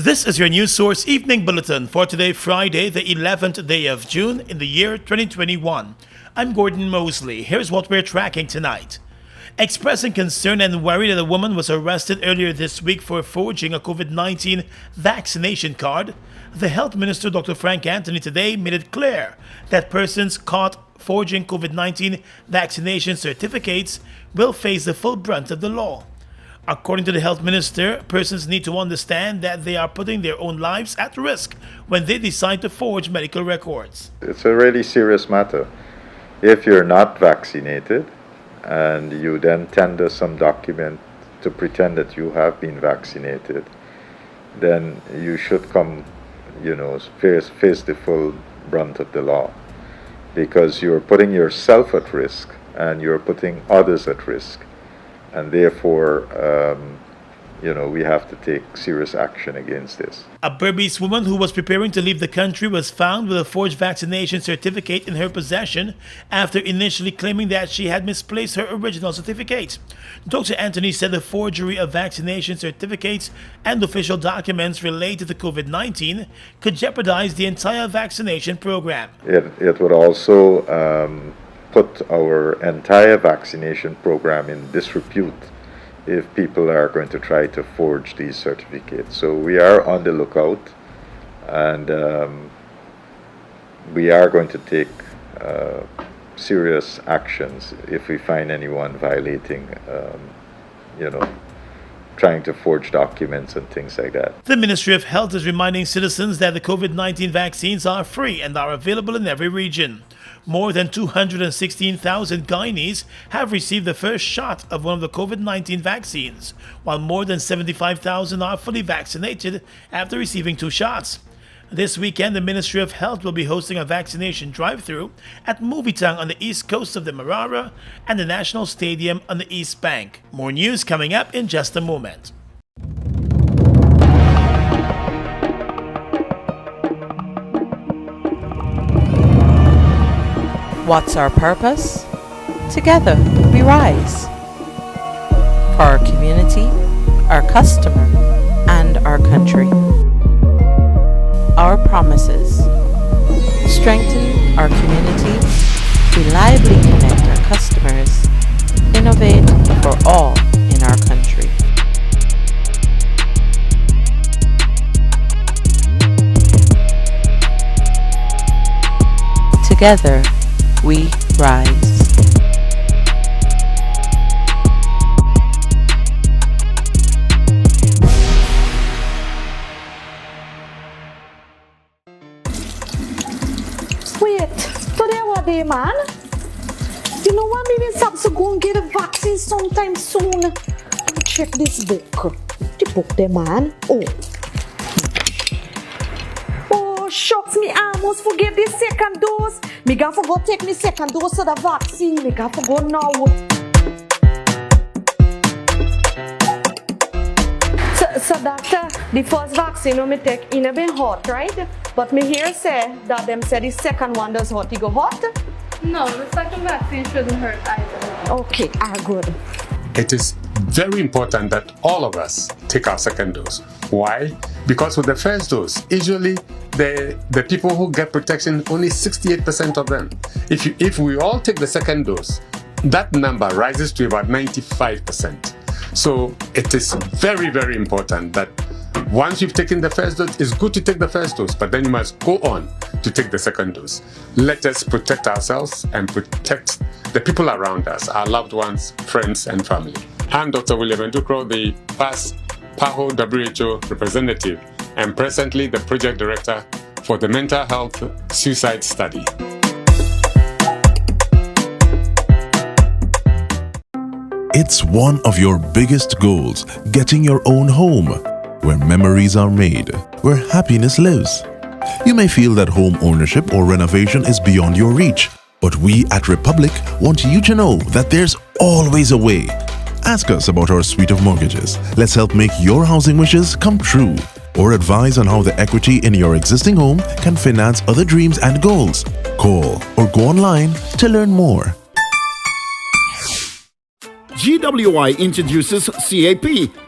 This is your News Source Evening Bulletin for today, Friday, the 11th day of June in the year 2021. I'm Gordon Mosley. Here's what we're tracking tonight. Expressing concern and worry that a woman was arrested earlier this week for forging a COVID-19 vaccination card, the Health Minister, Dr. Frank Anthony, today made it clear that persons caught forging COVID-19 vaccination certificates will face the full brunt of the law. According to the Health Minister, persons need to understand that they are putting their own lives at risk when they decide to forge medical records. It's a really serious matter. If you're not vaccinated and you then tender some document to pretend that you have been vaccinated, then you should come, face the full brunt of the law, because you're putting yourself at risk and you're putting others at risk. And therefore, we have to take serious action against this. A Berbice woman who was preparing to leave the country was found with a forged vaccination certificate in her possession after initially claiming that she had misplaced her original certificate. Dr. Anthony said the forgery of vaccination certificates and official documents related to COVID-19 could jeopardize the entire vaccination program. It would also put our entire vaccination program in disrepute if people are going to try to forge these certificates. So we are on the lookout, and we are going to take serious actions if we find anyone violating, trying to forge documents and things like that. The Ministry of Health is reminding citizens that the COVID-19 vaccines are free and are available in every region. More than 216,000 Guyanese have received the first shot of one of the COVID-19 vaccines, while more than 75,000 are fully vaccinated after receiving 2 shots. This weekend, the Ministry of Health will be hosting a vaccination drive-thru at Movietang on the east coast of the Marara and the National Stadium on the East Bank. More news coming up in just a moment. What's our purpose? Together we rise. For our community, our customer, and our country. Our promises: strengthen our community, reliably connect our customers, innovate for all in our country. Together we rise. Wait, today what day, man? You know what? Maybe it's up to go and get a vaccine sometime soon. Let me check this book. The book there, man. Oh, shucks, me almost forget the second dose. Me got to go take me second dose of the vaccine. Me got to go now. So doctor, the first vaccine when me take, it been hot, right? But me hear say that them say the second one does hot. It go hot? No, the second vaccine shouldn't hurt either. Okay, good. It is very important that all of us take our second dose. Why? Because with the first dose, usually the people who get protection, only 68% of them. If we all take the second dose, that number rises to about 95%. So it is very, very important that once you've taken the first dose, it's good to take the first dose, but then you must go on to take the second dose. Let us protect ourselves and protect the people around us, our loved ones, friends, and family. I'm Dr. William Ndukro, the past PAHO WHO representative and presently the project director for the Mental Health Suicide Study. It's one of your biggest goals, getting your own home, where memories are made, where happiness lives. You may feel that home ownership or renovation is beyond your reach, but we at Republic want you to know that there's always a way. Ask us about our suite of mortgages. Let's help make your housing wishes come true. Or advise on how the equity in your existing home can finance other dreams and goals. Call or go online to learn more. GWI introduces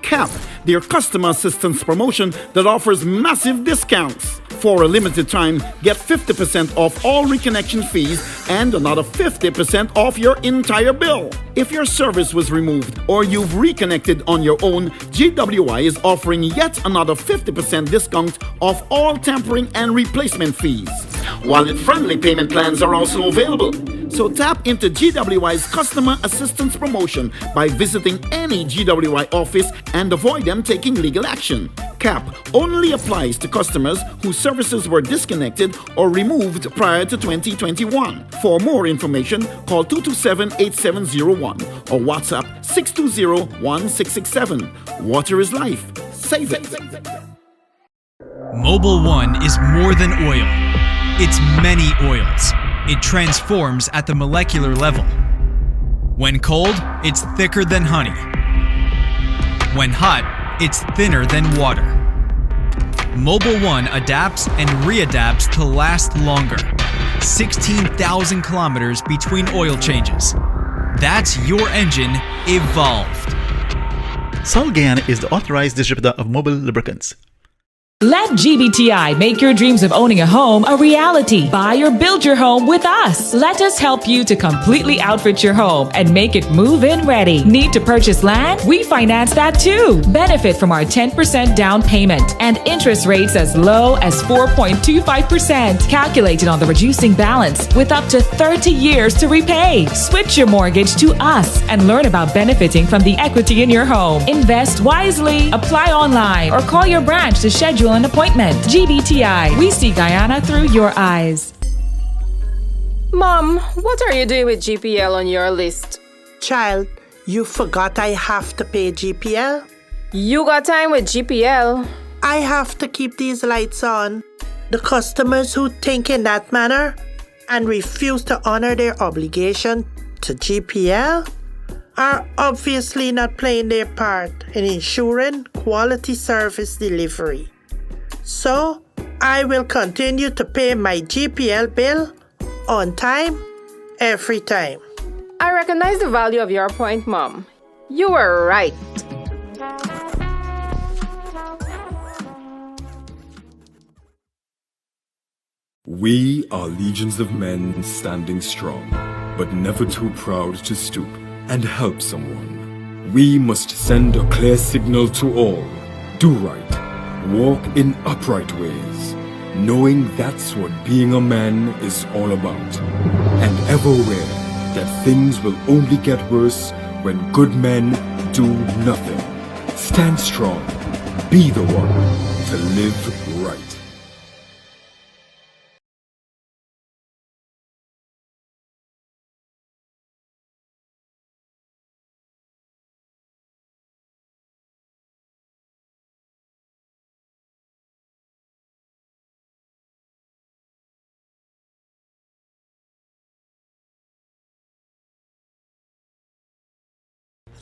CAP, their customer assistance promotion that offers massive discounts. For a limited time, get 50% off all reconnection fees and another 50% off your entire bill. If your service was removed or you've reconnected on your own, GWI is offering yet another 50% discount off all tampering and replacement fees. Wallet-friendly payment plans are also available. So tap into GWI's customer assistance promotion by visiting any GWI office and avoid them taking legal action. CAP only applies to customers whose services were disconnected or removed prior to 2021. For more information, call 227-8701 or WhatsApp 620-1667. Water is life. Save it. Mobil 1 is more than oil. It's many oils. It transforms at the molecular level. When cold, it's thicker than honey. When hot, it's thinner than water. Mobil 1 adapts and readapts to last longer. 16,000 kilometers between oil changes. That's your engine evolved. Sol Guyana is the authorized distributor of Mobil lubricants. Let GBTI make your dreams of owning a home a reality. Buy or build your home with us. Let us help you to completely outfit your home and make it move-in ready. Need to purchase land? We finance that too. Benefit from our 10% down payment and interest rates as low as 4.25%. Calculated on the reducing balance with up to 30 years to repay. Switch your mortgage to us and learn about benefiting from the equity in your home. Invest wisely. Apply online or call your branch to schedule an appointment. GBTI, we see Guyana through your eyes. Mom, what are you doing with GPL on your list? Child, you forgot I have to pay GPL? You got time with GPL? I have to keep these lights on. The customers who think in that manner and refuse to honor their obligation to GPL are obviously not playing their part in ensuring quality service delivery. So, I will continue to pay my GPL bill on time, every time. I recognize the value of your point, Mom. You were right. We are legions of men standing strong, but never too proud to stoop and help someone. We must send a clear signal to all. Do right. Walk in upright ways, knowing that's what being a man is all about. And ever aware that things will only get worse when good men do nothing. Stand strong. Be the one to live right.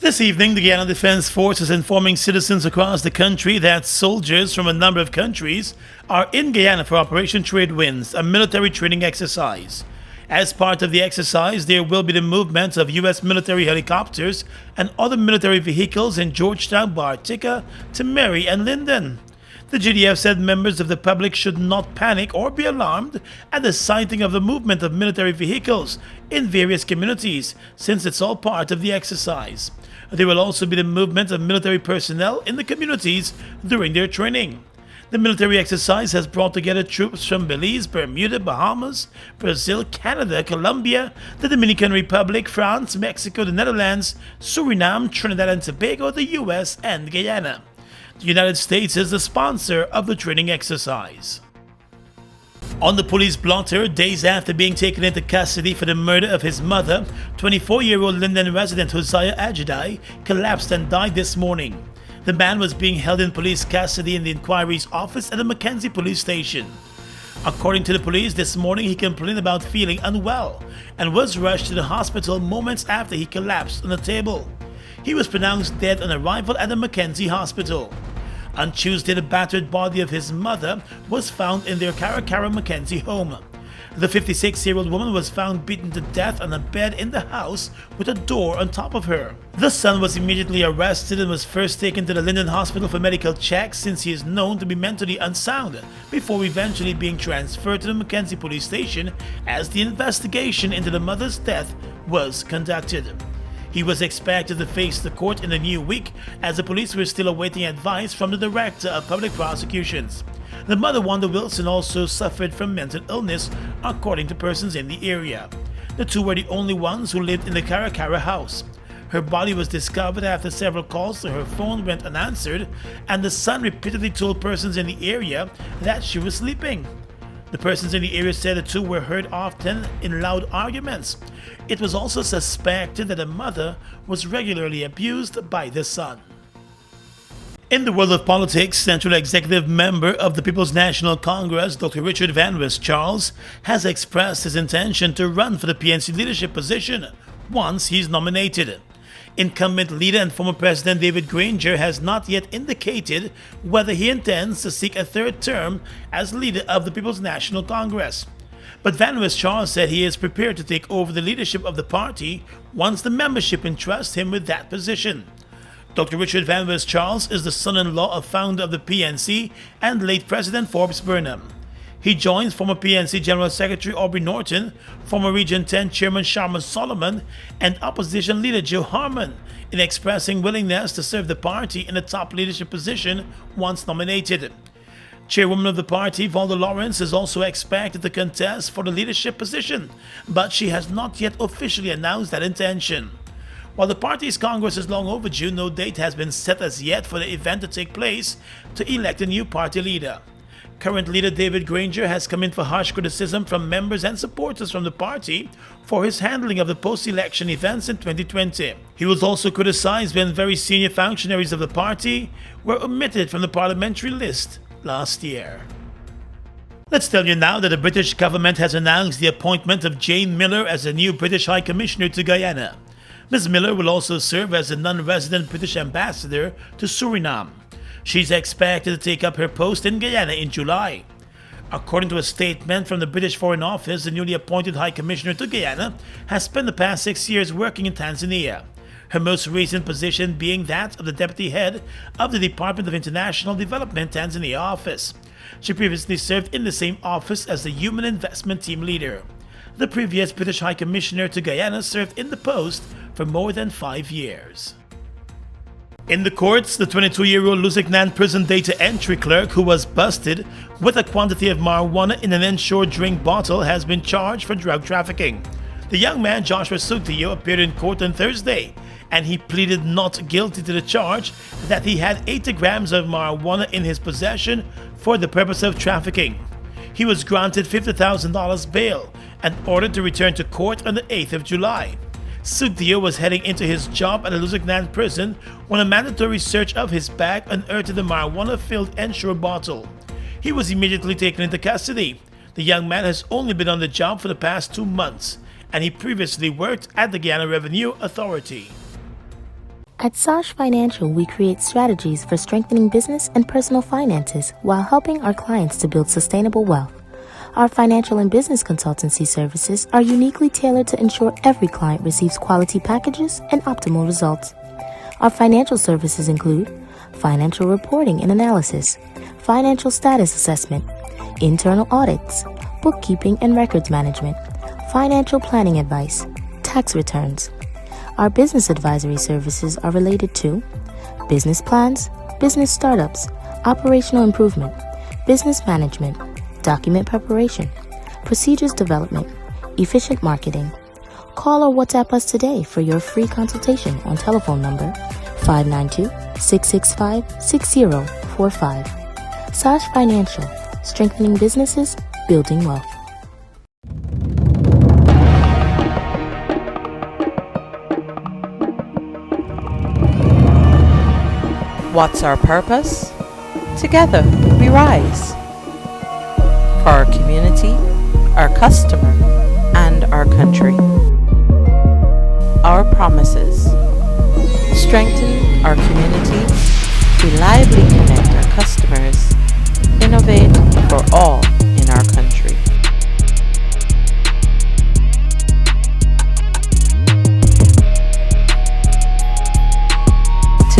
This evening, the Guyana Defense Force is informing citizens across the country that soldiers from a number of countries are in Guyana for Operation Trade Winds, a military training exercise. As part of the exercise, there will be the movement of U.S. military helicopters and other military vehicles in Georgetown, Bartica, Timeri, and Linden. The GDF said members of the public should not panic or be alarmed at the sighting of the movement of military vehicles in various communities, since it's all part of the exercise. There will also be the movement of military personnel in the communities during their training. The military exercise has brought together troops from Belize, Bermuda, Bahamas, Brazil, Canada, Colombia, the Dominican Republic, France, Mexico, the Netherlands, Suriname, Trinidad and Tobago, the US, and Guyana. The United States is the sponsor of the training exercise. On the police blotter, days after being taken into custody for the murder of his mother, 24-year-old Linden resident Hosea Ajidai collapsed and died this morning. The man was being held in police custody in the inquiry's office at the Mackenzie police station. According to the police, this morning he complained about feeling unwell and was rushed to the hospital moments after he collapsed on the table. He was pronounced dead on arrival at the Mackenzie hospital. On Tuesday, the battered body of his mother was found in their Caracara Mackenzie home. The 56-year-old woman was found beaten to death on a bed in the house with a door on top of her. The son was immediately arrested and was first taken to the Linden Hospital for medical checks since he is known to be mentally unsound, before eventually being transferred to the Mackenzie police station as the investigation into the mother's death was conducted. He was expected to face the court in the new week as the police were still awaiting advice from the Director of Public Prosecutions. The mother, Wanda Wilson, also suffered from mental illness, according to persons in the area. The two were the only ones who lived in the Caracara house. Her body was discovered after several calls to her phone went unanswered, and the son repeatedly told persons in the area that she was sleeping. The persons in the area said the two were heard often in loud arguments. It was also suspected that the mother was regularly abused by the son. In the world of politics, Central Executive Member of the People's National Congress, Dr. Richard Van West Charles, has expressed his intention to run for the PNC leadership position once he's nominated. Incumbent leader and former President David Granger has not yet indicated whether he intends to seek a third term as leader of the People's National Congress. But Van West Charles said he is prepared to take over the leadership of the party once the membership entrusts him with that position. Dr. Richard Van West Charles is the son-in-law of founder of the PNC and late President Forbes Burnham. He joins former PNC General Secretary Aubrey Norton, former Region 10 Chairman Sharma Solomon, and opposition leader Joe Harmon in expressing willingness to serve the party in a top leadership position once nominated. Chairwoman of the party, Valda Lawrence, is also expected to contest for the leadership position, but she has not yet officially announced that intention. While the party's Congress is long overdue, no date has been set as yet for the event to take place to elect a new party leader. Current leader David Granger has come in for harsh criticism from members and supporters from the party for his handling of the post-election events in 2020. He was also criticized when very senior functionaries of the party were omitted from the parliamentary list last year. Let's tell you now that the British government has announced the appointment of Jane Miller as the new British High Commissioner to Guyana. Ms. Miller will also serve as a non-resident British ambassador to Suriname. She's expected to take up her post in Guyana in July. According to a statement from the British Foreign Office, the newly appointed High Commissioner to Guyana has spent the past 6 years working in Tanzania, her most recent position being that of the Deputy Head of the Department of International Development Tanzania office. She previously served in the same office as the Human Investment Team Leader. The previous British High Commissioner to Guyana served in the post for more than 5 years. In the courts, the 22-year-old Lusignan prison data entry clerk who was busted with a quantity of marijuana in an insured drink bottle has been charged for drug trafficking. The young man, Joshua Sugdio, appeared in court on Thursday, and he pleaded not guilty to the charge that he had 80 grams of marijuana in his possession for the purpose of trafficking. He was granted $50,000 bail and ordered to return to court on the 8th of July. Sugdio was heading into his job at the Lusignan prison when a mandatory search of his bag unearthed a marijuana-filled Ensure bottle. He was immediately taken into custody. The young man has only been on the job for the past 2 months, and he previously worked at the Guyana Revenue Authority. At Sash Financial, we create strategies for strengthening business and personal finances while helping our clients to build sustainable wealth. Our financial and business consultancy services are uniquely tailored to ensure every client receives quality packages and optimal results. Our financial services include financial reporting and analysis, financial status assessment, internal audits, bookkeeping and records management, financial planning advice, tax returns. Our business advisory services are related to business plans, business startups, operational improvement, business management, document preparation, procedures development, efficient marketing. Call or WhatsApp us today for your free consultation on telephone number 592-665-6045. Sash Financial, strengthening businesses, building wealth. What's our purpose? Together we rise. For our community, our customer, and our country. Our promises: strengthen our community, reliably connect our customers, innovate for all in our country.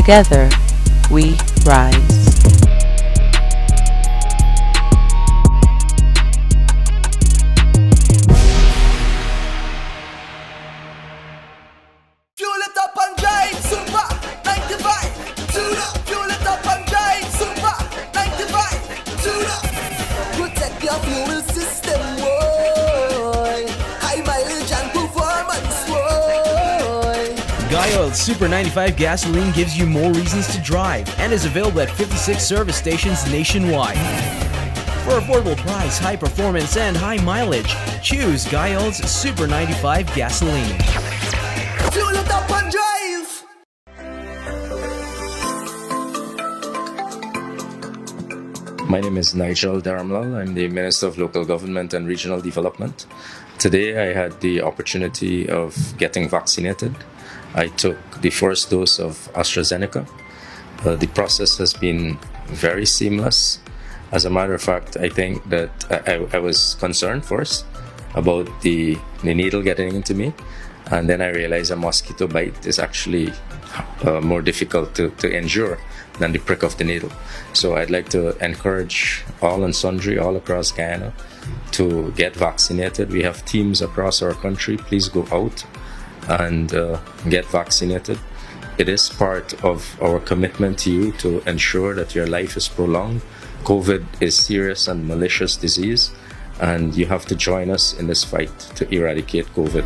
Together, we rise. Fuel it up and drive, super 95. Tune up. Fuel it up and drive, super 95. Tune up. Protect your fuel system, boy. High mileage and performance, boy. Guyana Super 95 gasoline gives you more reasons to drive and is available at 56 service stations nationwide. For affordable price, high performance, and high mileage, choose Guyana's Super 95 gasoline. Fuel it up and drive. My name is Nigel Dharamlal. I'm the Minister of Local Government and Regional Development. Today I had the opportunity of getting vaccinated. I took the first dose of AstraZeneca. The process has been very seamless. As a matter of fact, I think that I was concerned first about the needle getting into me, and then I realized a mosquito bite is actually more difficult to endure than the prick of the needle. So I'd like to encourage all and sundry all across Guyana to get vaccinated. We have teams across our country. Please go out and get vaccinated. It is part of our commitment to you to ensure that your life is prolonged. COVID is serious and malicious disease, and you have to join us in this fight to eradicate COVID.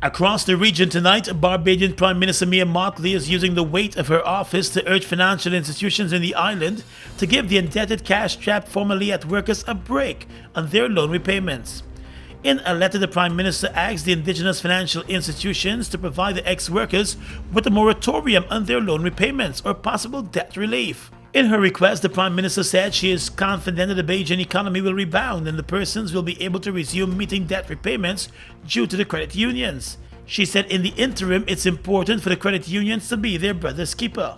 Across the region tonight, Barbadian Prime Minister Mia Mottley is using the weight of her office to urge financial institutions in the island to give the indebted cash-strapped formerly at workers a break on their loan repayments. In a letter, the Prime Minister asked the indigenous financial institutions to provide the ex-workers with a moratorium on their loan repayments or possible debt relief. In her request, the Prime Minister said she is confident that the Bajan economy will rebound and the persons will be able to resume meeting debt repayments due to the credit unions. She said in the interim, it's important for the credit unions to be their brother's keeper.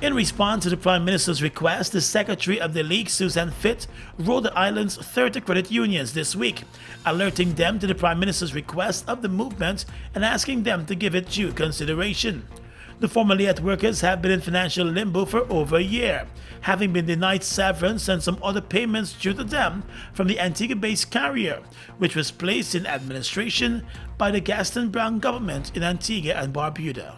In response to the Prime Minister's request, the Secretary of the League, Suzanne Fitt, wrote the island's 30 credit unions this week, alerting them to the Prime Minister's request of the movement and asking them to give it due consideration. The formerly at workers have been in financial limbo for over a year, having been denied severance and some other payments due to them from the Antigua-based carrier, which was placed in administration by the Gaston Brown government in Antigua and Barbuda.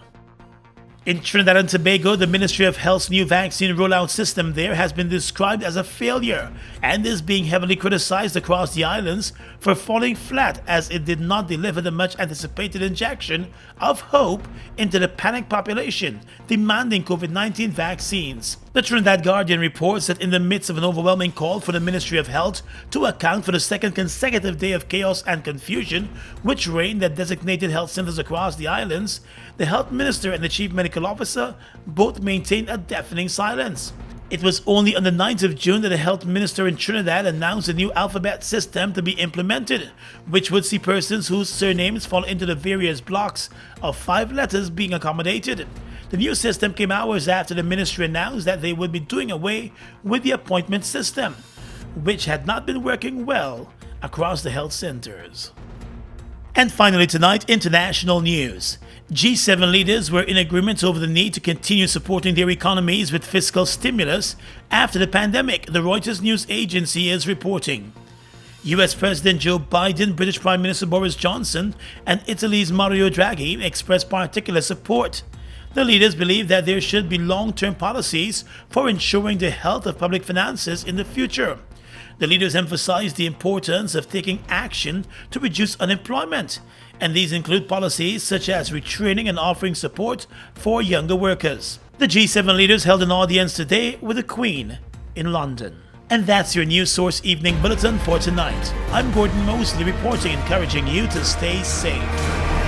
In Trinidad and Tobago, the Ministry of Health's new vaccine rollout system there has been described as a failure and is being heavily criticized across the islands for falling flat as it did not deliver the much anticipated injection of hope into the panicked population demanding COVID-19 vaccines. The Trinidad Guardian reports that in the midst of an overwhelming call for the Ministry of Health to account for the second consecutive day of chaos and confusion which reigned at designated health centers across the islands, the Health Minister and the Chief Medical Officer both maintained a deafening silence. It was only on the 9th of June that the Health Minister in Trinidad announced a new alphabet system to be implemented, which would see persons whose surnames fall into the various blocks of 5 letters being accommodated. The new system came hours after the ministry announced that they would be doing away with the appointment system, which had not been working well across the health centers. And finally tonight, international news. G7 leaders were in agreement over the need to continue supporting their economies with fiscal stimulus after the pandemic, the Reuters news agency is reporting. US President Joe Biden, British Prime Minister Boris Johnson, and Italy's Mario Draghi expressed particular support. The leaders believe that there should be long-term policies for ensuring the health of public finances in the future. The leaders emphasized the importance of taking action to reduce unemployment, and these include policies such as retraining and offering support for younger workers. The G7 leaders held an audience today with the Queen in London. And that's your News Source Evening Bulletin for tonight. I'm Gordon Mosley reporting, encouraging you to stay safe.